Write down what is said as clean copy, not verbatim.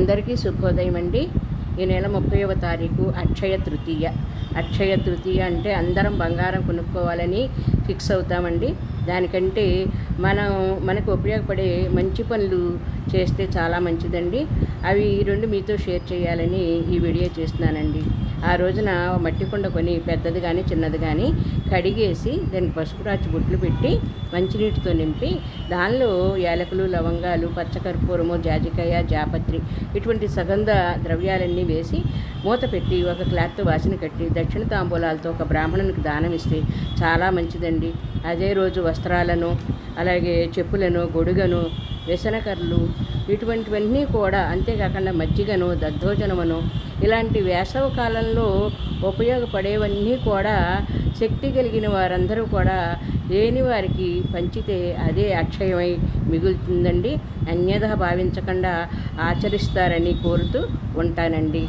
అందరికీ శుభోదయం అండి. ఈ నెల 30వ తారీఖు అక్షయ తృతీయ. అక్షయ తృతీయ అంటే అందరం బంగారం కొనుక్కోవాలని ఫిక్స్ అవుతామండి. దానికంటే మనకు ఉపయోగపడే మంచి పనులు చేస్తే చాలా మంచిదండి. అవి ఈ రెండు మీతో షేర్ చేయాలని ఈ వీడియో చేస్తున్నానండి. ఆ రోజున మట్టి కుండ కొని పెద్దది కానీ చిన్నది కానీ కడిగేసి దానికి పసుపు రాచి బొట్లు పెట్టి మంచినీటితో నింపి దానిలో యాలకులు, లవంగాలు, పచ్చకర్పూరము, జాజికాయ, జాపత్రి ఇటువంటి సుగంధ ద్రవ్యాలన్నీ వేసి మూత పెట్టి ఒక క్లాత్తో వాసన కట్టి దక్షిణ తాంబూలాలతో ఒక బ్రాహ్మణునికి దానం ఇస్తే చాలా మంచిదండి. అదే రోజు వస్త్రాలను, అలాగే చెప్పులను, గొడుగను, వ్యసనకర్లు ఇటువంటివన్నీ కూడా, అంతేకాకుండా మజ్జిగను, దద్దోజనమును ఇలాంటి వేసవి కాలంలో ఉపయోగపడేవన్నీ కూడా శక్తి కలిగిన వారందరూ కూడా లేని వారికి పంచితే అదే అక్షయమై మిగులుతుందండి. అన్యథా భావించకుండా ఆచరిస్తారని కోరుతూ ఉంటానండి.